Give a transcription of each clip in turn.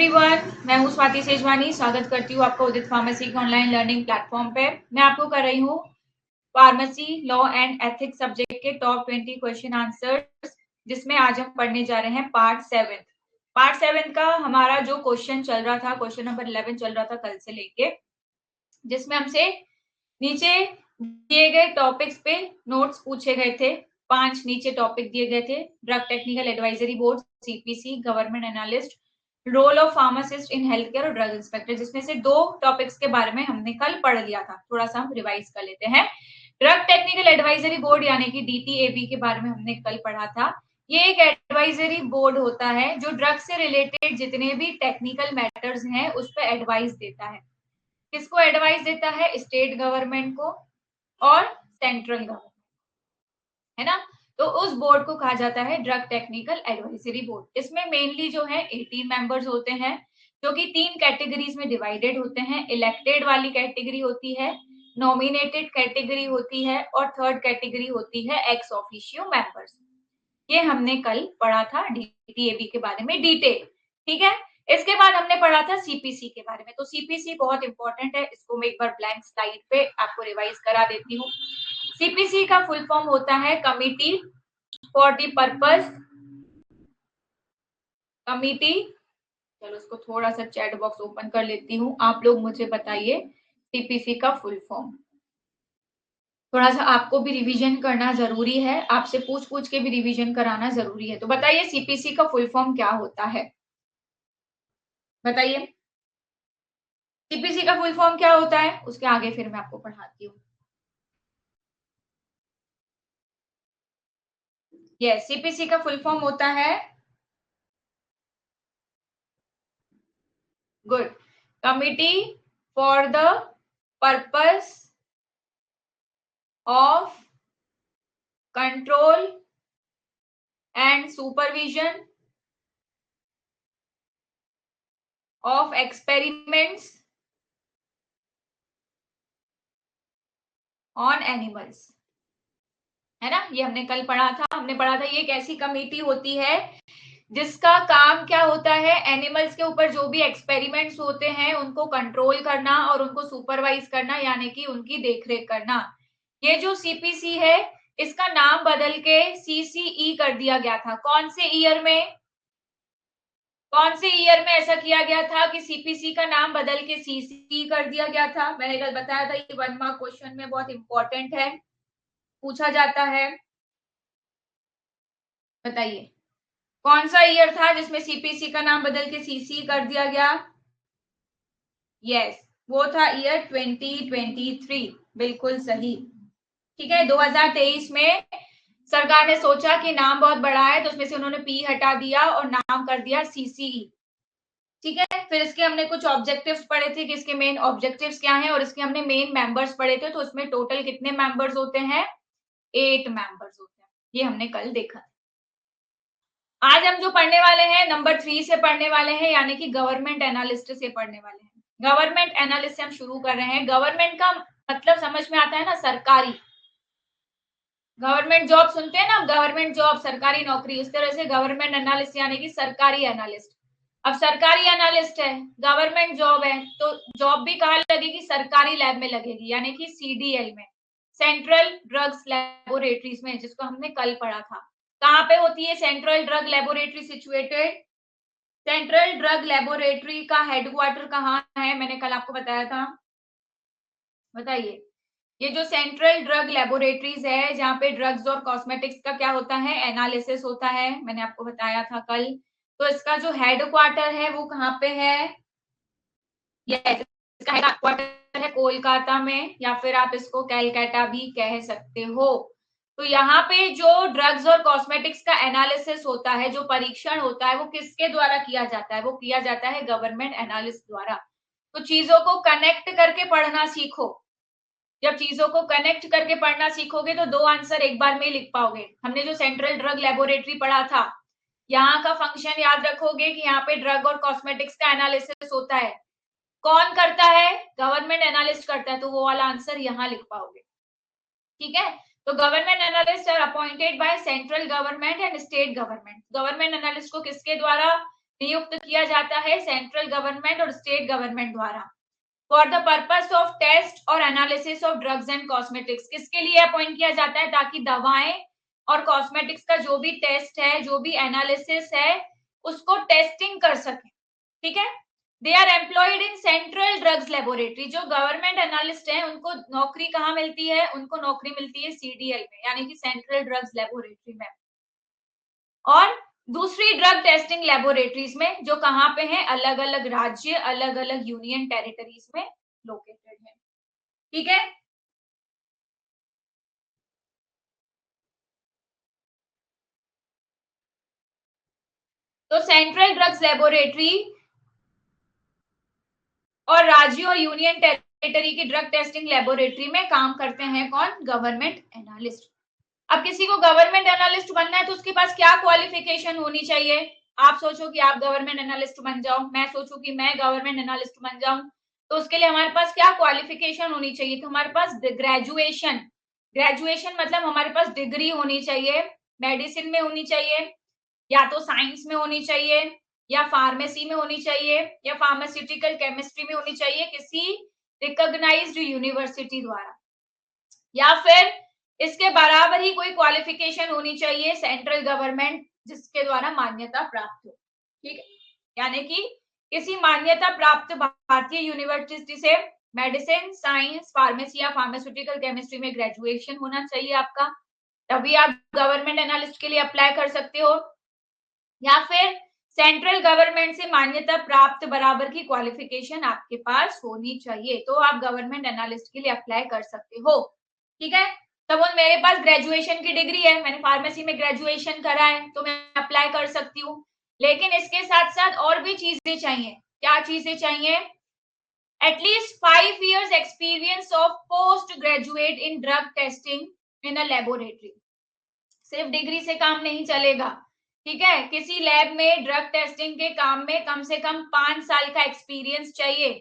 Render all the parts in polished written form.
Everyone, मैं हूं स्वाति सेजवानी। स्वागत करती हूं आपका उदित फार्मेसी के ऑनलाइन लर्निंग प्लेटफॉर्म पे। मैं आपको कर रही हूं pharmacy law and ethics subject के टॉप 20 क्वेश्चन आंसर्स, जिसमें आज हम पढ़ने जा रहे हैं पार्ट 7। पार्ट 7 का हमारा जो क्वेश्चन चल रहा था, क्वेश्चन नंबर 11 चल रहा था कल से लेके, जिसमें हमसे नीचे दिए गए टॉपिक्स पे नोट्स पूछे गए थे। 5 नीचे टॉपिक दिए गए थे। Drug technical advisory board, CPC, government analyst, role of pharmacist in health care और ड्रग इंस्पेक्टर, जिसमें से 2 टॉपिक्स के बारे में हमने कल पढ़ लिया था। थोड़ा सा हम रिवाइज कर लेते हैं। ड्रग टेक्निकल एडवाइजरी बोर्ड यानी कि डीटीएबी के बारे में हमने कल पढ़ा था। ये एक एडवाइजरी बोर्ड होता है जो ड्रग से रिलेटेड जितने भी टेक्निकल मैटर्स हैं उस पर एडवाइस देता है। किसको एडवाइस देता है? स्टेट गवर्नमेंट को और सेंट्रल गवर्नमेंट, है ना। तो उस बोर्ड को कहा जाता है ड्रग टेक्निकल एडवाइजरी बोर्ड। इसमें मेनली जो है 18 मेंबर्स होते हैं, जो कि 3 कैटेगरीज में डिवाइडेड होते हैं। इलेक्टेड वाली कैटेगरी होती है, नॉमिनेटेड कैटेगरी होती है और थर्ड कैटेगरी होती है एक्स ऑफिशियो मेंबर्स। ये हमने कल पढ़ा था डीटीएबी के बारे में डिटेल, ठीक है। इसके बाद हमने पढ़ा था सीपीसी के बारे में। तो सीपीसी बहुत इंपॉर्टेंट है, इसको मैं एक बार ब्लैंक स्लाइड पे आपको रिवाइज करा देती हूँ। सीपीसी का फुल फॉर्म होता है committee for the purpose, committee, चलो उसको थोड़ा सा चैट बॉक्स ओपन कर लेती हूँ। आप लोग मुझे बताइए सीपीसी का फुल फॉर्म। थोड़ा सा आपको भी रिवीजन करना जरूरी है, आपसे पूछ पूछ के भी रिवीजन कराना जरूरी है। तो बताइए सीपीसी का फुल फॉर्म क्या होता है? बताइए सीपीसी का फुल फॉर्म क्या होता है, उसके आगे फिर मैं आपको पढ़ाती हूँ। यस, सीपीसी का फुल फॉर्म होता है, good, committee for the purpose of control and supervision of experiments on animals, है ना। ये हमने कल पढ़ा था। हमने पढ़ा था ये एक ऐसी कमेटी होती है जिसका काम क्या होता है, एनिमल्स के ऊपर जो भी एक्सपेरिमेंट्स होते हैं उनको कंट्रोल करना और उनको सुपरवाइज करना, यानी कि उनकी देखरेख करना। ये जो सीपीसी है इसका नाम बदल के सीसीई कर दिया गया था। कौन से ईयर में, कौन से ईयर में ऐसा किया गया था कि सीपीसी का नाम बदल के सीसीई कर दिया गया था? मैंने कल बताया था ये 1 मार्क क्वेश्चन में बहुत इंपॉर्टेंट है, पूछा जाता है। बताइए कौन सा ईयर था जिसमें सीपीसी का नाम बदल के सीसी कर दिया गया? यस, वो था ईयर 2023, बिल्कुल सही, ठीक है। 2023 में सरकार ने सोचा कि नाम बहुत बड़ा है तो उसमें से उन्होंने पी हटा दिया और नाम कर दिया सीसीई, ठीक है। फिर इसके हमने कुछ ऑब्जेक्टिव्स पढ़े थे कि इसके मेन ऑब्जेक्टिव्स क्या हैं, और इसके हमने मेन मेंबर्स पढ़े थे। तो उसमें टोटल कितने मेंबर्स होते हैं? 8 मेंबर्स होते हैं। ये हमने कल देखा। आज हम जो पढ़ने वाले हैं नंबर 3 से पढ़ने वाले हैं, यानी कि गवर्नमेंट एनालिस्ट से पढ़ने वाले हैं। गवर्नमेंट एनालिस्ट से हम शुरू कर रहे हैं। गवर्नमेंट का मतलब समझ में आता है ना, सरकारी। गवर्नमेंट जॉब सुनते हैं ना, गवर्नमेंट जॉब, सरकारी नौकरी, इस तरह से गवर्नमेंट एनालिस्ट यानी कि सरकारी एनालिस्ट। अब सरकारी एनालिस्ट है, गवर्नमेंट जॉब है, तो जॉब भी कहाँ लगेगी? सरकारी लैब में लगेगी, यानी कि सीडीएल में, सेंट्रल ड्रग्स लेबोरेटरीज में, जिसको हमने कल पढ़ा था। कहाँ पे होती है central drug laboratory situated? Central drug laboratory का हेडक्वार्टर कहाँ है? मैंने कल आपको बताया था, बताइए। ये जो सेंट्रल ड्रग लेबोरेटरीज है जहाँ पे ड्रग्स और कॉस्मेटिक्स का क्या होता है, एनालिसिस होता है, मैंने आपको बताया था कल। तो इसका जो हेडक्वार्टर है वो कहाँ पे है? इसका हेडक्वार्टर है कोलकाता में, या फिर आप इसको कैलकाटा भी कह सकते हो। तो यहाँ पे जो ड्रग्स और कॉस्मेटिक्स का एनालिसिस होता है, जो परीक्षण होता है, वो किसके द्वारा किया जाता है? वो किया जाता है गवर्नमेंट एनालिस्ट द्वारा। तो चीजों को कनेक्ट करके पढ़ना सीखो। जब चीजों को कनेक्ट करके पढ़ना सीखोगे तो 2 आंसर एक बार में लिख पाओगे। हमने जो सेंट्रल ड्रग लेबोरेटरी पढ़ा था, यहाँ का फंक्शन याद रखोगे कि यहाँ पे ड्रग और कॉस्मेटिक्स का एनालिसिस होता है। कौन करता है? गवर्नमेंट एनालिस्ट करता है, तो वो वाला आंसर यहाँ लिख पाओगे, ठीक है। तो government analyst are appointed by central government and state government. Government analyst को किसके द्वारा, नियुक्त किया जाता है सेंट्रल गवर्नमेंट और स्टेट गवर्नमेंट द्वारा for the purpose of test और analysis of drugs and cosmetics. किसके लिए अपॉइंट किया जाता है? ताकि दवाएं और कॉस्मेटिक्स का जो भी टेस्ट है, जो भी एनालिसिस है, उसको टेस्टिंग कर सके। ठीक है। They are employed in central drugs laboratory. जो गवर्नमेंट एनालिस्ट हैं उनको नौकरी कहाँ मिलती है? उनको नौकरी मिलती है सीडीएल में, यानी कि सेंट्रल ड्रग्स लेबोरेटरी में, और दूसरी ड्रग टेस्टिंग लेबोरेटरीज में जो कहाँ पे हैं? अलग अलग राज्य, अलग अलग यूनियन टेरिटरीज में लोकेटेड है। ठीक है। तो सेंट्रल ड्रग्स लेबोरेटरी और राज्यों और यूनियन टेरिटरी की ड्रग टेस्टिंग लेबोरेटरी में काम करते हैं कौन? Government analyst. अब किसी को गवर्नमेंट एनालिस्ट बनना है तो उसके पास क्या क्वालिफिकेशन होनी चाहिए? आप सोचो कि आप गवर्नमेंट एनालिस्ट बन जाओ, मैं सोचूं कि मैं गवर्नमेंट एनालिस्ट बन जाऊं, तो उसके लिए हमारे पास क्या क्वालिफिकेशन होनी चाहिए? तो हमारे पास ग्रेजुएशन, ग्रेजुएशन मतलब हमारे पास डिग्री होनी चाहिए, मेडिसिन में होनी चाहिए, या तो साइंस में होनी चाहिए, या फार्मेसी में होनी चाहिए, या फार्मास्यूटिकल केमिस्ट्री में होनी चाहिए किसी रिकॉग्नाइज्ड यूनिवर्सिटी द्वारा, या फिर इसके बराबर ही कोई क्वालिफिकेशन होनी चाहिए सेंट्रल गवर्नमेंट जिसके द्वारा मान्यता प्राप्त हो। ठीक है। यानी कि किसी मान्यता प्राप्त भारतीय यूनिवर्सिटी से मेडिसिन, साइंस, फार्मेसी या फार्मास्यूटिकल केमिस्ट्री में ग्रेजुएशन होना चाहिए आपका, तभी आप गवर्नमेंट एनालिस्ट के लिए अप्लाई कर सकते हो। या फिर सेंट्रल गवर्नमेंट से मान्यता प्राप्त बराबर की क्वालिफिकेशन आपके पास होनी चाहिए, तो आप गवर्नमेंट एनालिस्ट के लिए अप्लाई कर सकते हो। ठीक है। तब मेरे पास ग्रेजुएशन की डिग्री है, मैंने फार्मेसी में ग्रेजुएशन करा है, तो मैं अप्लाई कर सकती हूँ। लेकिन इसके साथ साथ और भी चीजें चाहिए। क्या चीजें चाहिए? At least 5 years experience of post graduate in drug testing in a laboratory. सिर्फ डिग्री से काम नहीं चलेगा। ठीक है। किसी लैब में ड्रग टेस्टिंग के काम में कम से कम 5 साल का एक्सपीरियंस चाहिए।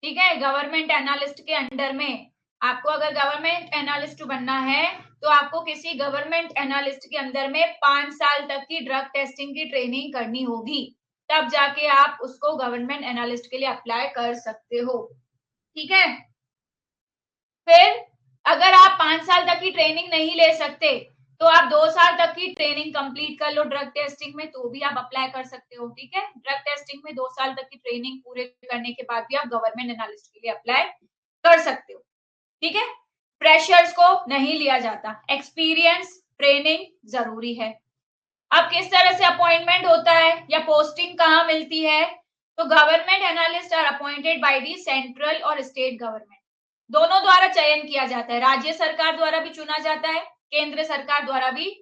ठीक है। गवर्नमेंट एनालिस्ट के अंडर में आपको अगर गवर्नमेंट एनालिस्ट बनना है तो आपको किसी गवर्नमेंट एनालिस्ट के अंदर में 5 साल तक की ड्रग टेस्टिंग की ट्रेनिंग करनी होगी, तब जाके आप उसको गवर्नमेंट एनालिस्ट के लिए अप्लाई कर सकते हो। ठीक है। फिर अगर आप 5 साल तक की ट्रेनिंग नहीं ले सकते तो आप 2 साल तक की ट्रेनिंग कंप्लीट कर लो ड्रग टेस्टिंग में, तो भी आप अप्लाई कर सकते हो। ठीक है। ड्रग टेस्टिंग में 2 साल तक की ट्रेनिंग पूरे करने के बाद भी आप गवर्नमेंट एनालिस्ट के लिए अप्लाई कर सकते हो। ठीक है। फ्रेशर्स को नहीं लिया जाता, एक्सपीरियंस ट्रेनिंग जरूरी है। अब किस तरह से अपॉइंटमेंट होता है या पोस्टिंग कहाँ मिलती है? तो government analyst are appointed by the central और स्टेट गवर्नमेंट, दोनों द्वारा चयन किया जाता है। राज्य सरकार द्वारा भी चुना जाता है, केंद्र सरकार द्वारा भी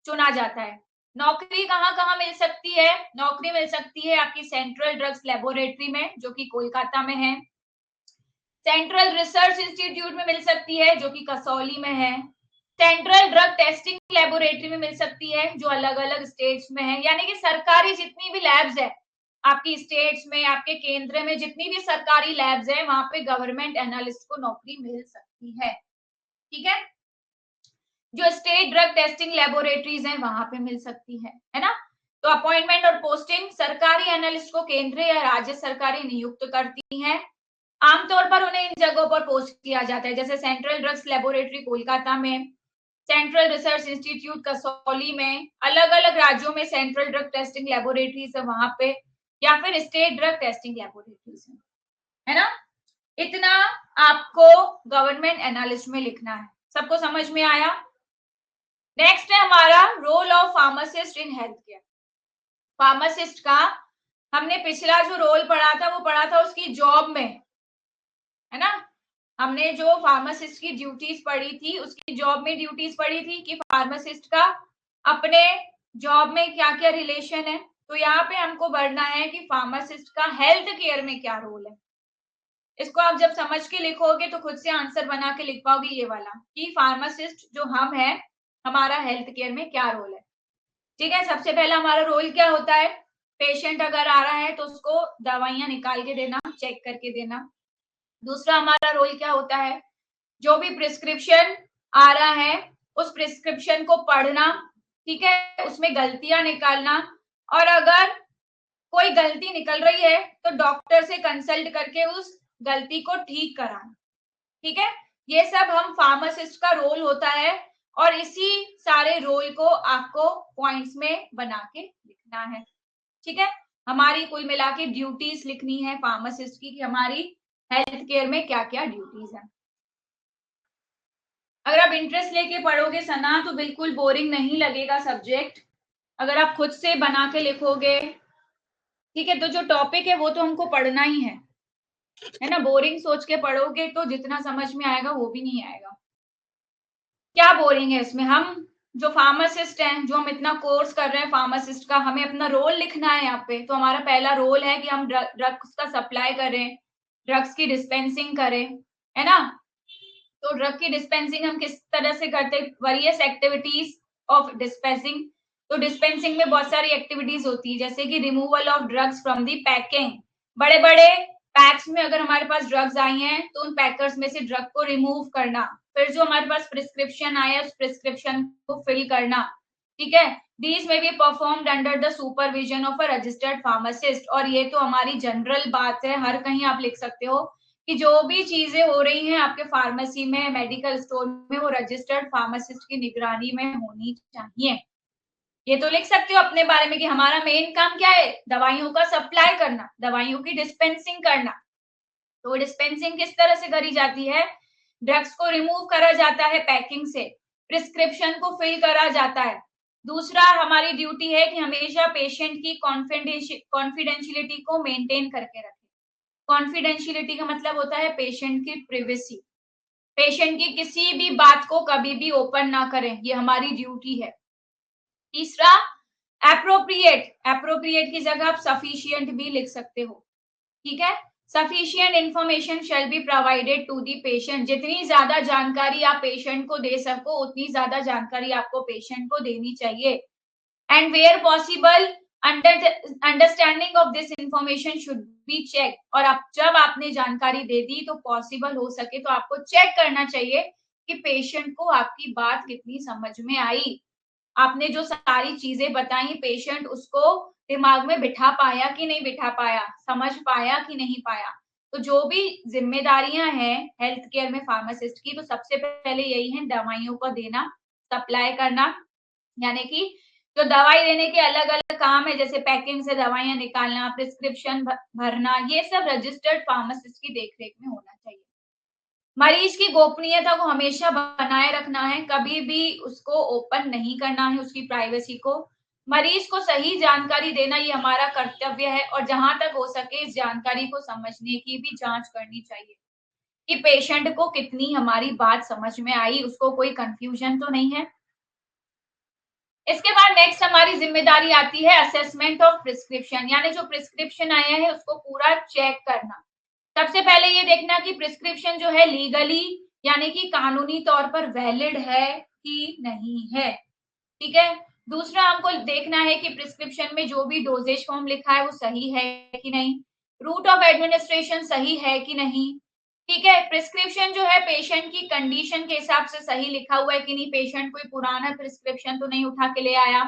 चुना जाता है। नौकरी कहाँ कहाँ मिल सकती है? नौकरी मिल सकती है आपकी सेंट्रल ड्रग्स लेबोरेटरी में जो कि कोलकाता में है, सेंट्रल रिसर्च इंस्टीट्यूट में मिल सकती है जो कि कसौली में है, सेंट्रल ड्रग टेस्टिंग लेबोरेटरी में मिल सकती है जो अलग अलग स्टेट्स में है। यानी कि सरकारी जितनी भी लैब्स है आपकी स्टेट्स में, आपके केंद्र में जितनी भी सरकारी लैब्स है वहां पे गवर्नमेंट एनालिस्ट को नौकरी मिल सकती है। ठीक है। जो स्टेट ड्रग टेस्टिंग लेबोरेटरीज हैं वहां पे मिल सकती है ना। तो अपॉइंटमेंट और पोस्टिंग सरकारी एनालिस्ट को केंद्र या राज्य सरकारें नियुक्त करती हैं। आमतौर पर उन्हें इन जगहों पर पोस्ट किया जाता है, जैसे सेंट्रल ड्रग्स लेबोरेटरी कोलकाता में, सेंट्रल रिसर्च इंस्टीट्यूट कसौली में, अलग अलग राज्यों में सेंट्रल ड्रग टेस्टिंग लेबोरेटरीज है वहां पे, या फिर स्टेट ड्रग टेस्टिंग लेबोरेटरीज है ना। इतना आपको गवर्नमेंट एनालिस्ट में लिखना है। सबको समझ में आया? नेक्स्ट है हमारा role of pharmacist in health care. Pharmacist का हमने पिछला जो रोल पढ़ा था वो पढ़ा था उसकी जॉब में, है ना। हमने जो फार्मासिस्ट की ड्यूटीज पढ़ी थी उसकी जॉब में ड्यूटीज पढ़ी थी कि फार्मासिस्ट का अपने जॉब में क्या क्या रिलेशन है। तो यहाँ पे हमको बढ़ना है कि फार्मासिस्ट का हेल्थ केयर में क्या रोल है। इसको आप जब समझ के लिखोगे तो खुद से आंसर बना के लिख पाओगे ये वाला कि फार्मासिस्ट जो हम है हमारा हेल्थ केयर में क्या रोल है। ठीक है। सबसे पहला हमारा रोल क्या होता है? पेशेंट अगर आ रहा है तो उसको दवाइयां निकाल के देना, चेक करके देना। दूसरा हमारा रोल क्या होता है? जो भी प्रिस्क्रिप्शन आ रहा है उस प्रिस्क्रिप्शन को पढ़ना, ठीक है, उसमें गलतियां निकालना, और अगर कोई गलती निकल रही है तो डॉक्टर से कंसल्ट करके उस गलती को ठीक कराना। ठीक है, ये सब हम फार्मासिस्ट का रोल होता है और इसी सारे रोल को आपको पॉइंट्स में बना के लिखना है। ठीक है, हमारी कुल मिला के ड्यूटीज लिखनी है फार्मासिस्ट की कि हमारी हेल्थ केयर में क्या क्या ड्यूटीज है। अगर आप इंटरेस्ट लेके पढ़ोगे सना तो बिल्कुल बोरिंग नहीं लगेगा सब्जेक्ट। अगर आप खुद से बना के लिखोगे, ठीक है, तो जो टॉपिक है वो तो हमको पढ़ना ही है ना। बोरिंग सोच के पढ़ोगे तो जितना समझ में आएगा वो भी नहीं आएगा। क्या बोरिंग है इसमें? हम जो फार्मासिस्ट हैं, जो हम इतना कोर्स कर रहे हैं फार्मासिस्ट का, हमें अपना रोल लिखना है यहाँ पे। तो हमारा पहला रोल है कि हम ड्रग्स का सप्लाई करें, ड्रग्स की डिस्पेंसिंग करें, है ना। तो ड्रग की डिस्पेंसिंग हम किस तरह से करते हैं? Various activities of dispensing. तो डिस्पेंसिंग में बहुत सारी एक्टिविटीज होती है, जैसे कि removal of drugs from the packing. बड़े बड़े पैक्स में अगर हमारे पास ड्रग्स आई हैं तो उन पैकर्स में से ड्रग को रिमूव करना। फिर जो हमारे पास प्रिस्क्रिप्शन आया उस प्रिस्क्रिप्शन को फिल करना। ठीक है, दीज में be performed under the supervision of a registered pharmacist. और ये तो हमारी जनरल बात है, हर कहीं आप लिख सकते हो कि जो भी चीजें हो रही हैं आपके फार्मेसी में, मेडिकल स्टोर में, वो रजिस्टर्ड फार्मासिस्ट की निगरानी में होनी चाहिए। ये तो लिख सकते हो अपने बारे में कि हमारा मेन काम क्या है? दवाइयों का सप्लाई करना, दवाइयों की डिस्पेंसिंग करना। तो डिस्पेंसिंग किस तरह से करी जाती है? ड्रग्स को रिमूव करा जाता है पैकिंग से, प्रिस्क्रिप्शन को फिल करा जाता है। दूसरा हमारी ड्यूटी है कि हमेशा पेशेंट की कॉन्फिडेंशियलिटी को मेंटेन करके रखें। कॉन्फिडेंशियलिटी का मतलब होता है पेशेंट की प्रिवेसी। पेशेंट की किसी भी बात को कभी भी ओपन ना करें, ये हमारी ड्यूटी है। तीसरा एप्रोप्रिएट। एप्रोप्रिएट की जगह आप सफिशिएंट भी लिख सकते हो। ठीक है, sufficient information shall be provided to the patient. जितनी ज्यादा जानकारी आप पेशेंट को दे सको उतनी ज्यादा जानकारी आपको पेशेंट को देनी चाहिए। And where possible understanding of this information should be check. और आप जब आपने जानकारी दे दी तो पॉसिबल हो सके तो आपको चेक करना चाहिए कि पेशेंट को आपकी बात कितनी समझ में आई। आपने जो सारी चीजें बताई पेशेंट उसको दिमाग में बिठा पाया कि नहीं बिठा पाया, समझ पाया कि नहीं पाया। तो जो भी जिम्मेदारियां हैं हेल्थ केयर में फार्मासिस्ट की, तो सबसे पहले यही है दवाइयों को देना, सप्लाई करना। यानी कि जो दवाई देने के अलग अलग काम है, जैसे पैकिंग से दवाइयां निकालना, प्रिस्क्रिप्शन भरना, ये सब रजिस्टर्ड फार्मासिस्ट की देखरेख में होना चाहिए। मरीज की गोपनीयता को हमेशा बनाए रखना है, कभी भी उसको ओपन नहीं करना है, उसकी प्राइवेसी को। मरीज को सही जानकारी देना ये हमारा कर्तव्य है और जहां तक हो सके इस जानकारी को समझने की भी जांच करनी चाहिए कि पेशेंट को कितनी हमारी बात समझ में आई, उसको कोई कंफ्यूजन तो नहीं है। इसके बाद नेक्स्ट हमारी जिम्मेदारी आती है असेसमेंट ऑफ प्रिस्क्रिप्शन। यानी जो प्रिस्क्रिप्शन आया है उसको पूरा चेक करना। सबसे पहले ये देखना कि प्रिस्क्रिप्शन जो है लीगली यानी कि कानूनी तौर पर वैलिड है कि नहीं है। ठीक है, दूसरा हमको देखना है कि प्रिस्क्रिप्शन में जो भी डोजेज फॉर्म लिखा है वो सही है कि नहीं, रूट ऑफ एडमिनिस्ट्रेशन सही है कि नहीं। ठीक है, प्रिस्क्रिप्शन जो है पेशेंट की कंडीशन के हिसाब से सही लिखा हुआ है कि नहीं, पेशेंट कोई पुराना प्रिस्क्रिप्शन तो नहीं उठा के ले आया।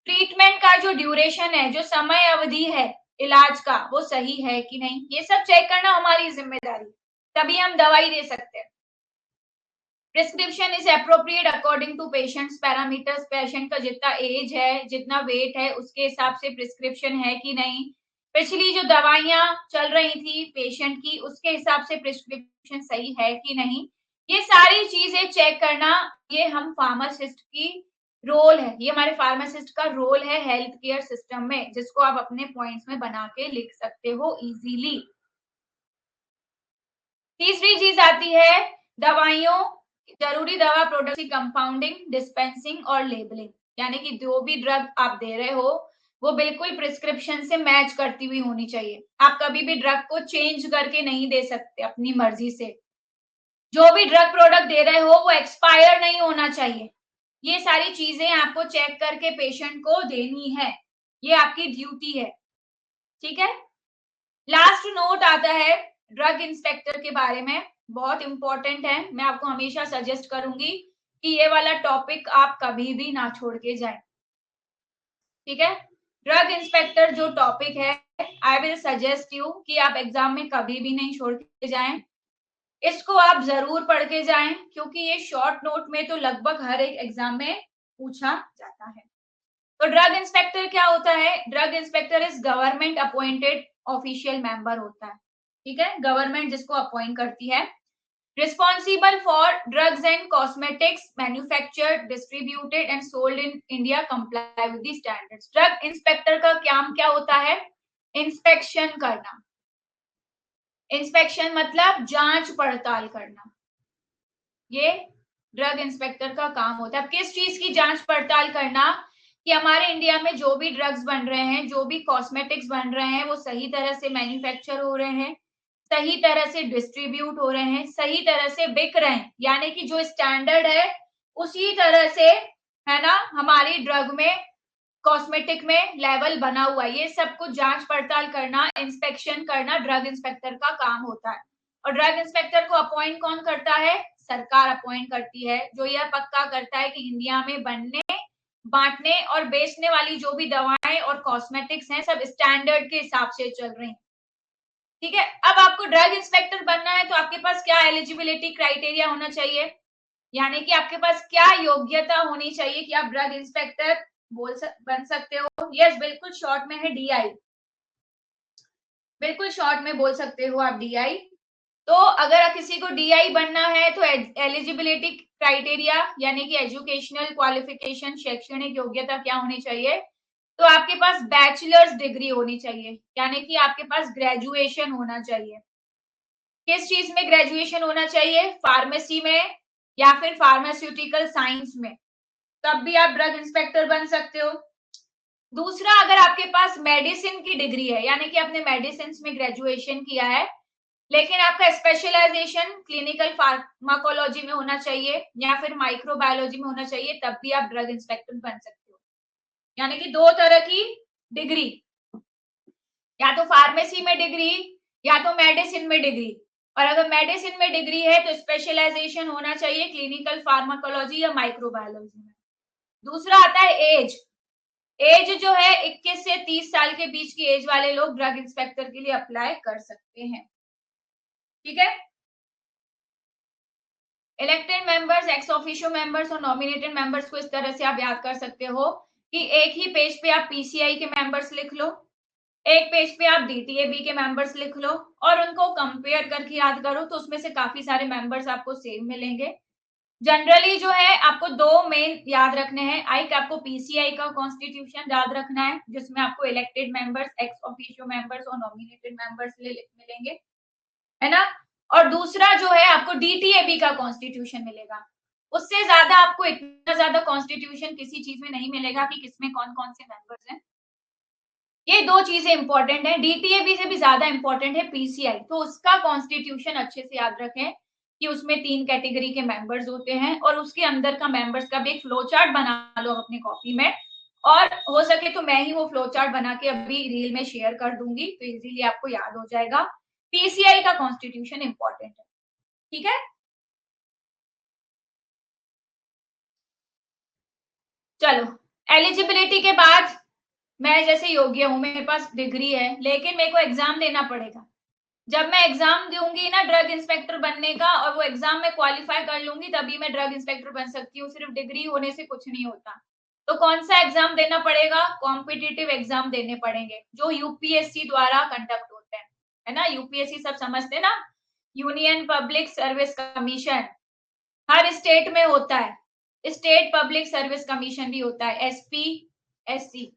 ट्रीटमेंट का जो ड्यूरेशन है, जो समय अवधि है इलाज का, वो सही है कि नहीं, ये सब चेक करना हमारी जिम्मेदारी, तभी हम दवाई दे सकते हैं। Prescription is appropriate according to patients parameters. Patient का जितना एज है, जितना वेट है, उसके हिसाब से प्रिस्क्रिप्शन है कि नहीं। पिछली जो दवाइयां चल रही थी पेशेंट की, उसके हिसाब से प्रिस्क्रिप्शन सही है कि नहीं। ये सारी चीजें चेक करना ये हम फार्मासिस्ट की रोल है, ये हमारे फार्मासिस्ट का रोल है हेल्थ केयर सिस्टम में, जिसको आप अपने पॉइंट्स में बना के लिख सकते हो इजीली। तीसरी चीज आती है दवाइयों, जरूरी दवा प्रोडक्ट की कंपाउंडिंग, डिस्पेंसिंग और लेबलिंग। यानी कि जो भी ड्रग आप दे रहे हो वो बिल्कुल प्रिस्क्रिप्शन से मैच करती हुई होनी चाहिए। आप कभी भी ड्रग को चेंज करके नहीं दे सकते अपनी मर्जी से। जो भी ड्रग प्रोडक्ट दे रहे हो वो एक्सपायर नहीं होना चाहिए। ये सारी चीजें आपको चेक करके पेशेंट को देनी है, ये आपकी ड्यूटी है। ठीक है, लास्ट नोट आता है ड्रग इंस्पेक्टर के बारे में, बहुत इंपॉर्टेंट है। मैं आपको हमेशा सजेस्ट करूंगी कि ये वाला टॉपिक आप कभी भी ना छोड़ के जाएं। ठीक है, ड्रग इंस्पेक्टर जो टॉपिक है, आई विल सजेस्ट यू कि आप एग्जाम में कभी भी नहीं छोड़ के जाएं, इसको आप जरूर पढ़ के जाएं, क्योंकि ये शॉर्ट नोट में तो लगभग हर एक एग्जाम में पूछा जाता है। तो ड्रग इंस्पेक्टर क्या होता है? Drug inspector is government appointed official member होता है, ठीक है, गवर्नमेंट जिसको अपॉइंट करती है। Responsible for drugs and cosmetics manufactured, distributed and sold in India comply with the standards. Drug inspector का काम क्या होता है? इंस्पेक्शन करना। इंस्पेक्शन मतलब जांच पड़ताल करना, ये ड्रग इंस्पेक्टर का काम होता है। किस चीज की जांच पड़ताल करना? कि हमारे इंडिया में जो भी ड्रग्स बन रहे हैं, जो भी कॉस्मेटिक्स बन रहे हैं, वो सही तरह से मैन्युफैक्चर हो रहे हैं, सही तरह से डिस्ट्रीब्यूट हो रहे हैं, सही तरह से बिक रहे हैं, यानी कि जो स्टैंडर्ड है उसी तरह से, है ना, हमारी ड्रग में, कॉस्मेटिक में लेवल बना हुआ है। ये सब कुछ जांच पड़ताल करना, इंस्पेक्शन करना ड्रग इंस्पेक्टर का काम होता है। और ड्रग इंस्पेक्टर को अपॉइंट कौन करता है? सरकार अपॉइंट करती है, जो यह पक्का करता है कि इंडिया में बनने, बांटने और बेचने वाली जो भी दवाएं और कॉस्मेटिक्स हैं सब स्टैंडर्ड के हिसाब से चल रही हैं, ठीक है। अब आपको ड्रग इंस्पेक्टर बनना है तो आपके पास क्या एलिजिबिलिटी क्राइटेरिया होना चाहिए, यानी कि आपके पास क्या योग्यता होनी चाहिए कि आप ड्रग इंस्पेक्टर बन सकते हो? यस, बिल्कुल शॉर्ट में है डीआई, बिल्कुल शॉर्ट में बोल सकते हो आप डीआई। तो अगर किसी को डीआई बनना है तो एलिजिबिलिटी क्राइटेरिया यानी कि एजुकेशनल क्वालिफिकेशन, शैक्षणिक योग्यता क्या होनी चाहिए? तो आपके पास बैचलर्स डिग्री होनी चाहिए, यानी कि आपके पास ग्रेजुएशन होना चाहिए। किस चीज में ग्रेजुएशन होना चाहिए? फार्मेसी में या फिर फार्मास्यूटिकल साइंस में, तब भी आप ड्रग इंस्पेक्टर बन सकते हो। दूसरा, अगर आपके पास मेडिसिन की डिग्री है, यानी कि आपने मेडिसिन में ग्रेजुएशन किया है, लेकिन आपका स्पेशलाइजेशन क्लिनिकल फार्माकोलॉजी में होना चाहिए या फिर माइक्रोबायोलॉजी में होना चाहिए, तब भी आप ड्रग इंस्पेक्टर बन सकते हो। यानी कि दो तरह की डिग्री, या तो फार्मेसी में डिग्री या तो मेडिसिन में डिग्री। और अगर मेडिसिन में डिग्री है तो स्पेशलाइजेशन होना चाहिए क्लिनिकल फार्माकोलॉजी या माइक्रोबायोलॉजी में। दूसरा आता है एज। एज जो है 21 से 30 साल के बीच की एज वाले लोग ड्रग इंस्पेक्टर के लिए अप्लाई कर सकते हैं, ठीक है। Elected members, ex officio members और नॉमिनेटेड मेंबर्स को इस तरह से आप याद कर सकते हो कि एक ही पेज पे आप पीसीआई के मेंबर्स लिख लो, एक पेज पे आप डीटीएबी के मेंबर्स लिख लो और उनको कंपेयर करके याद करो, तो उसमें से काफी सारे मेंबर्स आपको सेम मिलेंगे। जनरली जो है आपको दो मेन याद रखने हैं, एक आपको पीसीआई का कॉन्स्टिट्यूशन याद रखना है जिसमें आपको elected members, ex officio members और नॉमिनेटेड मेंबर्स मिलेंगे, है ना। और दूसरा जो है आपको डीटीएबी का कॉन्स्टिट्यूशन मिलेगा। उससे ज्यादा आपको इतना ज्यादा कॉन्स्टिट्यूशन किसी चीज में नहीं मिलेगा कि किसमें कौन कौन से मेंबर्स हैं। ये दो चीजें इंपॉर्टेंट है, डीटीएबी से भी ज्यादा इंपॉर्टेंट है पीसीआई, तो उसका कॉन्स्टिट्यूशन अच्छे से याद रखें कि उसमें 3 कैटेगरी के मेंबर्स होते हैं और उसके अंदर का मेंबर्स का भी एक फ्लो चार्ट बना लो अपनी कॉपी में, और हो सके तो मैं ही वो फ्लो चार्ट बना के अभी रील में शेयर कर दूंगी, तो इजीली आपको याद हो जाएगा। पीसीआई का कॉन्स्टिट्यूशन इंपॉर्टेंट है, ठीक है। चलो, एलिजिबिलिटी के बाद मैं जैसे योग्य हूँ, मेरे पास डिग्री है, लेकिन मेरे को एग्जाम देना पड़ेगा। जब मैं एग्जाम दूंगी ना ड्रग इंस्पेक्टर बनने का और वो एग्जाम में क्वालिफाई कर लूंगी, तभी मैं ड्रग इंस्पेक्टर बन सकती हूँ, सिर्फ डिग्री होने से कुछ नहीं होता। तो कौन सा एग्जाम देना पड़ेगा? कॉम्पिटिटिव एग्जाम देने पड़ेंगे जो यूपीएससी द्वारा कंडक्ट होते हैं, है ना। यूपीएससी सब समझते हैं ना, यूनियन पब्लिक सर्विस कमीशन, हर स्टेट में होता है, स्टेट पब्लिक सर्विस कमीशन भी होता है, एसपीएससी।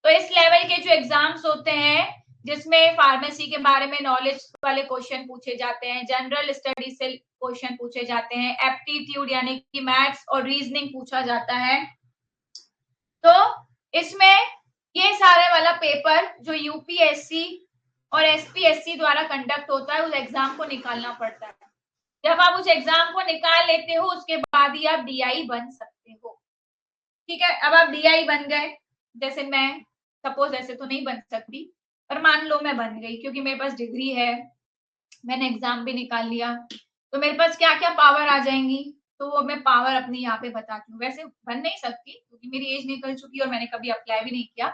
तो इस लेवल के जो एग्जाम्स होते हैं जिसमें फार्मेसी के बारे में नॉलेज वाले क्वेश्चन पूछे जाते हैं, जनरल स्टडी से क्वेश्चन पूछे जाते हैं, एप्टीट्यूड यानी कि मैथ्स और रीजनिंग पूछा जाता है, तो इसमें ये सारे वाला पेपर जो यूपीएससी और एसपीएससी द्वारा कंडक्ट होता है, उस एग्जाम को निकालना पड़ता है। जब आप उस एग्जाम को निकाल लेते हो उसके बाद ही आप डीआई बन सकते हो, ठीक है। अब आप डीआई बन गए, जैसे मैं सपोज ऐसे तो नहीं बन सकती, पर मान लो मैं बन गई क्योंकि मेरे पास डिग्री है, मैंने एग्जाम भी निकाल लिया, तो मेरे पास क्या क्या पावर आ जाएंगी, तो वो मैं पावर अपनी यहाँ पे बताती हूँ। वैसे बन नहीं सकती क्योंकि मेरी एज निकल चुकी और मैंने कभी अप्लाई भी नहीं किया,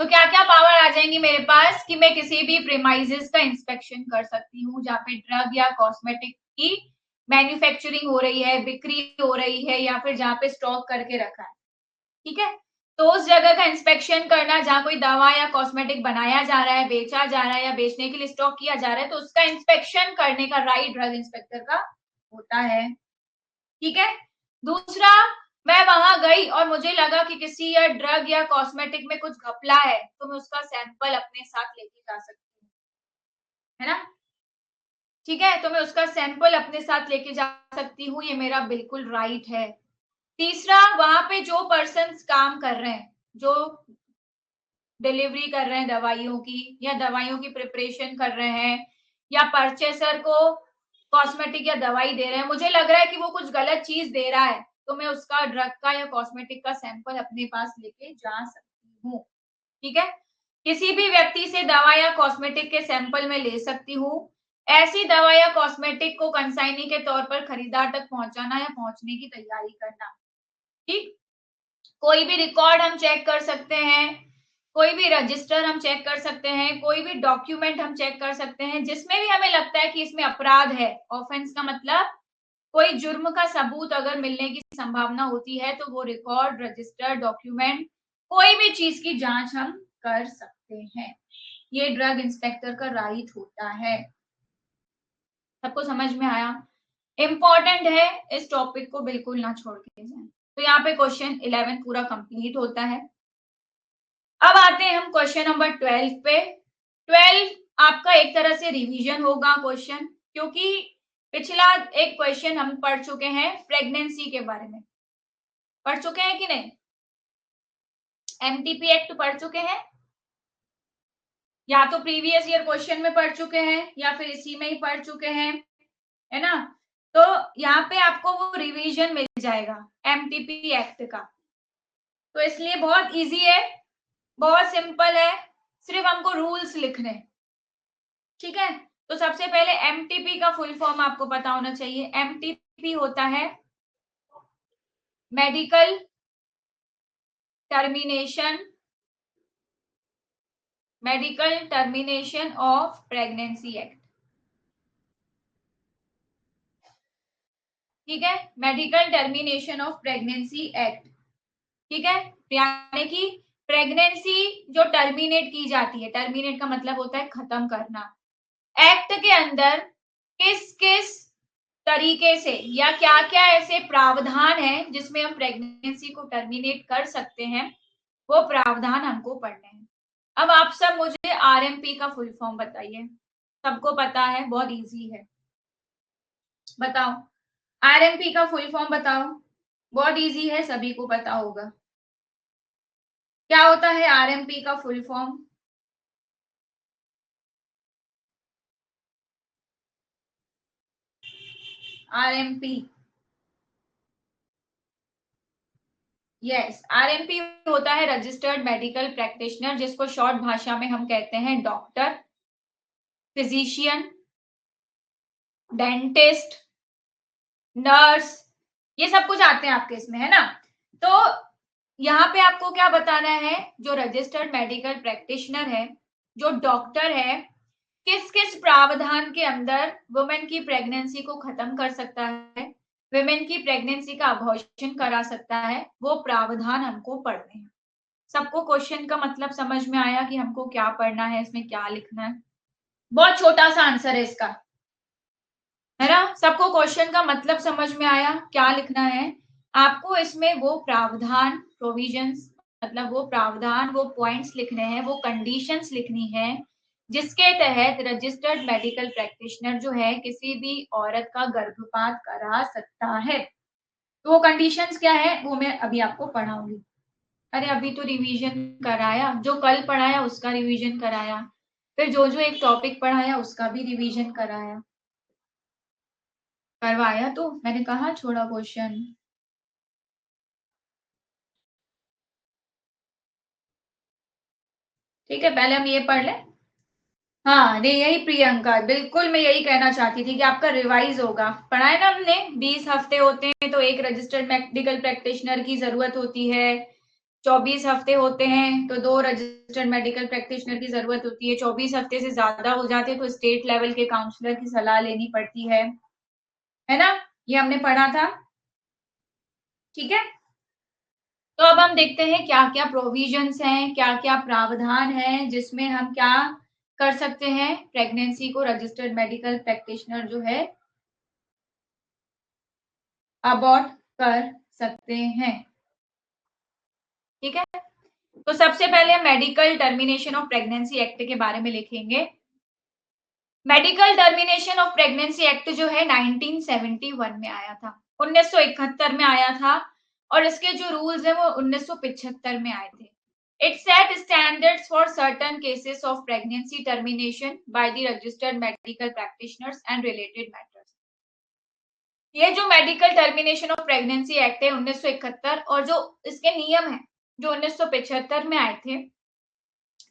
तो क्या क्या पावर आ जाएंगी मेरे पास कि मैं किसी भी प्रीमाइजेस का इंस्पेक्शन कर सकती हूँ जहाँ पे ड्रग या कॉस्मेटिक की मैन्युफैक्चरिंग हो रही है, बिक्री हो रही है, या फिर जहाँ पे स्टॉक करके रखा है। ठीक है, तो उस जगह का इंस्पेक्शन करना जहाँ कोई दवा या कॉस्मेटिक बनाया जा रहा है, बेचा जा रहा है या बेचने के लिए स्टॉक किया जा रहा है, तो उसका इंस्पेक्शन करने का राइट ड्रग इंस्पेक्टर का होता है। ठीक है, दूसरा, मैं वहां गई और मुझे लगा कि किसी या ड्रग या कॉस्मेटिक में कुछ घपला है, तो मैं उसका सैंपल अपने साथ लेके जा सकती हूँ, है ना। ठीक है, तो मैं उसका सैंपल अपने साथ लेके जा सकती हूँ, ये मेरा बिल्कुल राइट है। तीसरा, वहां पे जो पर्सन काम कर रहे हैं, जो डिलीवरी कर रहे हैं दवाइयों की या दवाइयों की प्रिपरेशन कर रहे हैं या परचेसर को कॉस्मेटिक या दवाई दे रहे हैं, मुझे लग रहा है कि वो कुछ गलत चीज दे रहा है, तो मैं उसका ड्रग का या कॉस्मेटिक का सैंपल अपने पास लेके जा सकती हूँ। ठीक है, किसी भी व्यक्ति से दवा या कॉस्मेटिक के सैंपल में ले सकती हूँ। ऐसी दवा या कॉस्मेटिक को कंसाइनी के तौर पर खरीदार तक पहुंचाना या पहुंचने की तैयारी करना। ठीक, कोई भी रिकॉर्ड हम चेक कर सकते हैं, कोई भी रजिस्टर हम चेक कर सकते हैं, कोई भी डॉक्यूमेंट हम चेक कर सकते हैं जिसमें भी हमें लगता है कि इसमें अपराध है। ऑफेंस का मतलब कोई जुर्म का सबूत अगर मिलने की संभावना होती है, तो वो रिकॉर्ड, रजिस्टर, डॉक्यूमेंट, कोई भी चीज की जांच हम कर सकते हैं। ये ड्रग इंस्पेक्टर का राइट होता है। सबको समझ में आया? इंपॉर्टेंट है, इस टॉपिक को बिल्कुल ना छोड़ के जाए। तो यहाँ पे क्वेश्चन 11 पूरा कंप्लीट होता है। अब आते हैं हम क्वेश्चन नंबर 12 पे। 12 आपका एक तरह से रिवीजन होगा क्वेश्चन, क्योंकि पिछला एक क्वेश्चन हम पढ़ चुके हैं प्रेगनेंसी के बारे में। पढ़ चुके हैं कि नहीं? एमटीपी एक्ट पढ़ चुके हैं, या तो प्रीवियस ईयर क्वेश्चन में पढ़ चुके हैं या फिर इसी में ही पढ़ चुके हैं, है ना। तो यहाँ पे आपको वो रिवीजन मिल जाएगा एमटीपी एक्ट का। तो इसलिए बहुत इजी है, बहुत सिंपल है, सिर्फ हमको रूल्स लिखने। ठीक है, तो सबसे पहले एमटीपी का फुल फॉर्म आपको पता होना चाहिए। एमटीपी होता है medical termination of pregnancy act. ठीक है, medical termination of pregnancy act. ठीक है, यानी कि प्रेगनेंसी जो टर्मिनेट की जाती है, टर्मिनेट का मतलब होता है खत्म करना। एक्ट के अंदर किस किस तरीके से या क्या क्या ऐसे प्रावधान है जिसमें हम प्रेगनेंसी को टर्मिनेट कर सकते हैं, वो प्रावधान हमको पढ़ने हैं। अब आप सब मुझे आरएमपी का फुल फॉर्म बताइए। सबको पता है, बहुत इजी है, बताओ। आरएमपी का फुल फॉर्म बताओ, बहुत इजी है, सभी को पता होगा। क्या होता है आरएमपी का full form? RMP, yes, RMP होता है रजिस्टर्ड मेडिकल प्रैक्टिशनर, जिसको शॉर्ट भाषा में हम कहते हैं डॉक्टर, फिजिशियन, डेंटिस्ट, नर्स, ये सब कुछ आते हैं आपके इसमें, है ना। तो यहाँ पे आपको क्या बताना है, जो रजिस्टर्ड मेडिकल प्रैक्टिशनर है, जो डॉक्टर है, किस किस प्रावधान के अंदर वुमेन की प्रेगनेंसी को खत्म कर सकता है, वुमेन की प्रेगनेंसी का अबॉर्शन करा सकता है, वो प्रावधान हमको पढ़ने हैं। सबको क्वेश्चन का मतलब समझ में आया कि हमको क्या पढ़ना है, इसमें क्या लिखना है? बहुत छोटा सा आंसर है इसका, है ना। सबको क्वेश्चन का मतलब समझ में आया, क्या लिखना है आपको इसमें? वो प्रावधान, प्रोविजंस, मतलब वो प्रावधान, वो पॉइंट्स लिखने हैं, वो कंडीशंस लिखनी है जिसके तहत रजिस्टर्ड मेडिकल प्रैक्टिशनर जो है किसी भी औरत का गर्भपात करा सकता है। तो वो कंडीशंस क्या है, वो मैं अभी आपको पढ़ाऊंगी। अरे अभी तो रिवीजन कराया, जो कल पढ़ाया उसका रिवीजन कराया, फिर जो जो एक टॉपिक पढ़ाया उसका भी रिवीजन कराया, करवाया। तो मैंने कहा छोड़ा क्वेश्चन। ठीक है, पहले हम ये पढ़ लें। हाँ, नहीं यही प्रियंका, बिल्कुल मैं यही कहना चाहती थी कि आपका रिवाइज होगा। पढ़ाए ना हमने, 20 हफ्ते होते हैं तो एक रजिस्टर्ड मेडिकल प्रैक्टिशनर की जरूरत होती है, 24 हफ्ते होते हैं तो 2 रजिस्टर्ड मेडिकल प्रैक्टिशनर की जरूरत होती है। 24 हफ्ते से ज्यादा हो जाते हैं तो स्टेट लेवल के काउंसलर की सलाह लेनी पड़ती है ना? ये हमने पढ़ा था। ठीक है, तो अब हम देखते हैं क्या क्या प्रोविजंस हैं, क्या क्या प्रावधान है जिसमें हम क्या कर सकते हैं, प्रेगनेंसी को रजिस्टर्ड मेडिकल प्रैक्टिशनर जो है अबॉर्ट कर सकते हैं। ठीक है, तो सबसे पहले हम medical termination of pregnancy act के बारे में लिखेंगे। Medical termination of pregnancy act जो है 1971 में आया था, 1971 में आया था, और इसके जो रूल्स हैं वो 1975 में आए थे। It set standards for certain cases of pregnancy termination by the registered medical practitioners and related matters. ये जो medical termination of pregnancy act है 1971 और जो इसके नियम है जो 1975 में आए थे,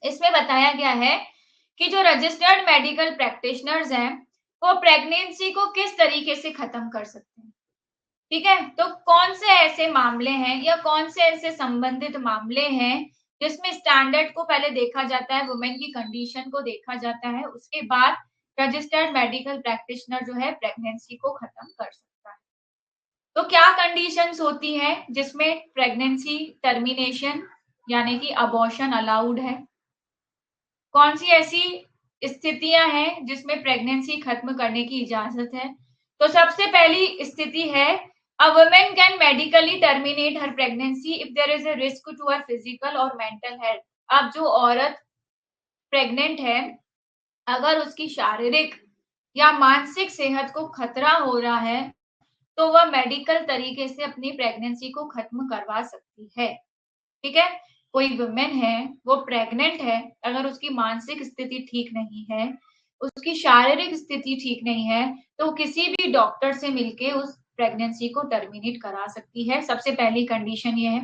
इसमें बताया गया है कि जो रजिस्टर्ड मेडिकल प्रैक्टिशनर्स हैं वो प्रेगनेंसी को किस तरीके से खत्म कर सकते हैं। ठीक है, तो कौन से ऐसे मामले हैं या कौन से ऐसे संबंधित मामले हैं जिसमें स्टैंडर्ड को पहले देखा जाता है, वुमेन की कंडीशन को देखा जाता है, उसके बाद रजिस्टर्ड मेडिकल प्रैक्टिशनर जो है प्रेगनेंसी को खत्म कर सकता है। तो क्या कंडीशंस होती हैं जिसमें प्रेगनेंसी टर्मिनेशन यानी कि अबॉर्शन अलाउड है, कौन सी ऐसी स्थितियां हैं जिसमें प्रेगनेंसी खत्म करने की इजाजत है। तो सबसे पहली स्थिति है A woman can medically terminate her pregnancy if there is a risk to her physical or mental health. अब जो औरत प्रेग्नेंट है, अगर उसकी शारीरिक या मानसिक सेहत को खतरा हो रहा है तो वह मेडिकल तरीके से अपनी प्रेगनेंसी को खत्म करवा सकती है। ठीक है, कोई वुमेन है वो प्रेग्नेंट है, अगर उसकी मानसिक स्थिति ठीक नहीं है, उसकी शारीरिक स्थिति ठीक नहीं है, तो किसी भी डॉक्टर से मिलके उस प्रेगनेंसी को टर्मिनेट करा सकती है। सबसे पहली कंडीशन ये है।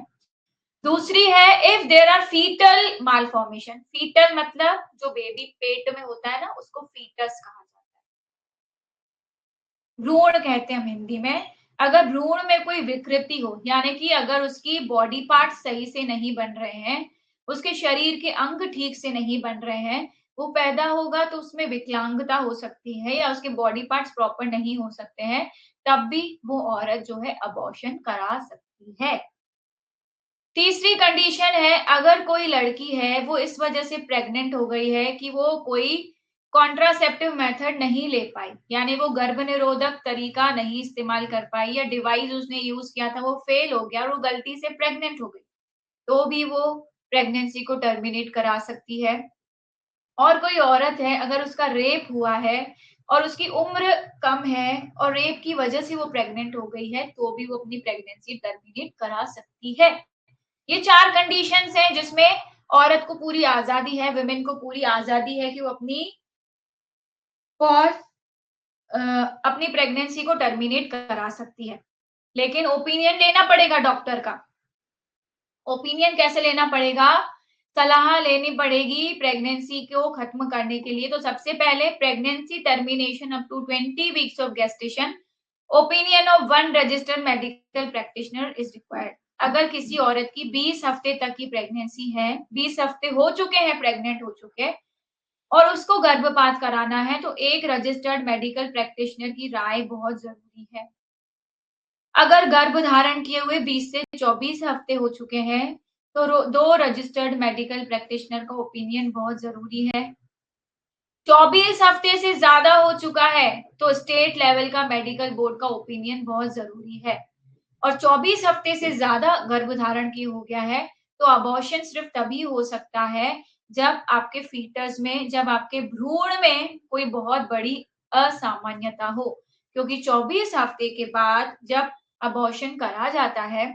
दूसरी है if there are fetal malformation. Fetal मतलब जो बेबी पेट में होता है ना, उसको फीटस कहा जाता है, भ्रूण कहते हैं हम हिंदी में। अगर भ्रूण में कोई विकृति हो, यानी कि अगर उसकी बॉडी पार्ट सही से नहीं बन रहे हैं, उसके शरीर के अंग ठीक से नहीं बन रहे हैं, वो पैदा होगा तो उसमें विकलांगता हो सकती है या उसके बॉडी पार्ट्स प्रॉपर नहीं हो सकते हैं, तब भी वो औरत जो है अबॉर्शन करा सकती है। तीसरी कंडीशन है अगर कोई लड़की है वो इस वजह से प्रेग्नेंट हो गई है कि वो कोई कॉन्ट्रासेप्टिव मेथड नहीं ले पाई, यानी वो गर्भ निरोधक तरीका नहीं इस्तेमाल कर पाई या डिवाइस उसने यूज किया था वो फेल हो गया और वो गलती से प्रेग्नेंट हो गई, तो भी वो प्रेगनेंसी को टर्मिनेट करा सकती है। और कोई औरत है अगर उसका रेप हुआ है और उसकी उम्र कम है और रेप की वजह से वो प्रेग्नेंट हो गई है, तो भी वो अपनी प्रेगनेंसी टर्मिनेट करा सकती है। ये 4 कंडीशंस हैं जिसमें औरत को पूरी आजादी है, वुमेन को पूरी आजादी है कि वो अपनी प्रेगनेंसी को टर्मिनेट करा सकती है। लेकिन ओपिनियन लेना पड़ेगा डॉक्टर का। ओपिनियन कैसे लेना पड़ेगा? सलाह लेनी पड़ेगी प्रेगनेंसी को खत्म करने के लिए। तो सबसे पहले pregnancy termination up to 20 weeks of gestation, opinion of 1 registered medical practitioner is required. अगर किसी औरत की 20 हफ्ते तक की प्रेगनेंसी है, 20 हफ्ते हो चुके हैं, प्रेग्नेंट हो चुके हैं और उसको गर्भपात कराना है, तो एक रजिस्टर्ड मेडिकल प्रैक्टिशनर की राय बहुत जरूरी है। अगर गर्भ धारण किए हुए 20 से 24 हफ्ते हो चुके हैं तो 2 रजिस्टर्ड मेडिकल प्रैक्टिशनर का ओपिनियन बहुत जरूरी है। 24 हफ्ते से ज्यादा हो चुका है तो स्टेट लेवल का मेडिकल बोर्ड का ओपिनियन बहुत जरूरी है। और 24 हफ्ते से ज्यादा गर्भधारण की हो गया है तो अबॉर्शन सिर्फ तभी हो सकता है जब आपके फीटस में, जब आपके भ्रूण में कोई बहुत बड़ी असामान्यता हो, क्योंकि 24 हफ्ते के बाद जब अबॉर्शन करा जाता है,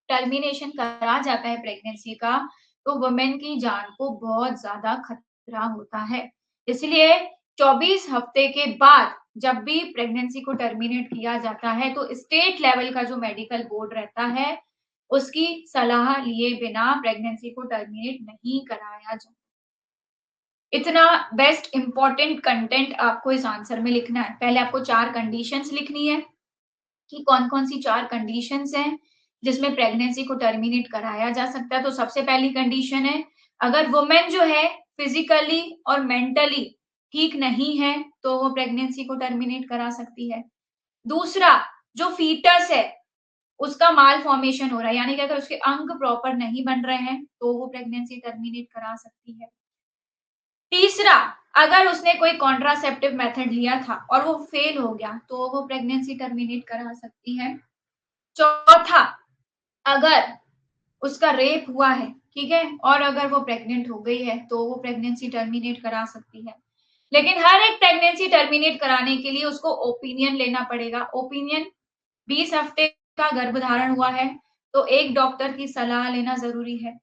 टर्मिनेशन करा जाता है प्रेगनेंसी का, तो वुमेन की जान को बहुत ज्यादा खतरा होता है। इसलिए 24 हफ्ते के बाद जब भी प्रेगनेंसी को टर्मिनेट किया जाता है तो स्टेट लेवल का जो मेडिकल बोर्ड रहता है उसकी सलाह लिए बिना प्रेगनेंसी को टर्मिनेट नहीं कराया जाता। इतना बेस्ट इंपॉर्टेंट कंटेंट आपको इस आंसर में लिखना है। पहले आपको 4 कंडीशंस लिखनी है कि कौन कौन सी 4 कंडीशंस हैं जिसमें प्रेगनेंसी को टर्मिनेट कराया जा सकता है। तो सबसे पहली कंडीशन है, अगर वुमेन जो है फिजिकली और मेंटली ठीक नहीं है तो वो प्रेगनेंसी को टर्मिनेट करा सकती है। दूसरा, जो फीटस है उसका माल फॉर्मेशन हो रहा है, यानी कि अगर उसके अंग प्रॉपर नहीं बन रहे हैं तो वो प्रेगनेंसी टर्मिनेट करा सकती है। तीसरा, अगर उसने कोई कॉन्ट्रासेप्टिव मेथड लिया था और वो फेल हो गया तो वो प्रेगनेंसी टर्मिनेट करा सकती है। चौथा, अगर उसका रेप हुआ है, ठीक है, और अगर वो प्रेग्नेंट हो गई है तो वो प्रेगनेंसी टर्मिनेट करा सकती है। लेकिन हर एक प्रेगनेंसी टर्मिनेट कराने के लिए उसको ओपिनियन लेना पड़ेगा। ओपिनियन, 20 हफ्ते का गर्भधारण हुआ है तो एक डॉक्टर की सलाह लेना जरूरी है।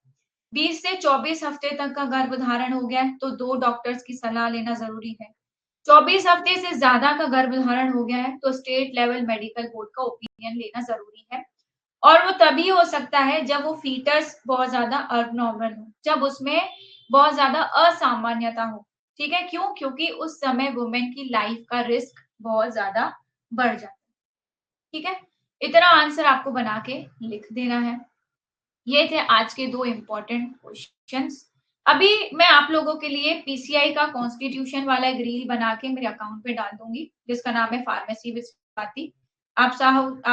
20 से 24 हफ्ते तक का गर्भधारण हो गया है तो 2 डॉक्टर्स की सलाह लेना जरूरी है। 24 हफ्ते से ज्यादा का गर्भधारण हो गया है तो स्टेट लेवल मेडिकल बोर्ड का ओपिनियन लेना जरूरी है। और वो तभी हो सकता है जब वो फीटस बहुत ज्यादा अबनॉर्मल हो, जब उसमें बहुत ज्यादा असामान्यता हो। ठीक है, क्यों? क्योंकि उस समय वुमेन की लाइफ का रिस्क बहुत ज्यादा बढ़ जाता है। ठीक है, इतना आंसर आपको बना के लिख देना है। ये थे आज के 2 इंपॉर्टेंट क्वेश्चंस। अभी मैं आप लोगों के लिए पीसीआई का कॉन्स्टिट्यूशन वाला एक रील बना के मेरे अकाउंट पे डाल दूंगी, जिसका नाम है फार्मेसी विद स्वाति। आप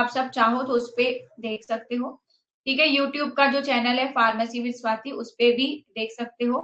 सब चाहो तो उस पे देख सकते हो। ठीक है, यूट्यूब का जो चैनल है फार्मेसी विद स्वाति, उस पे भी देख सकते हो।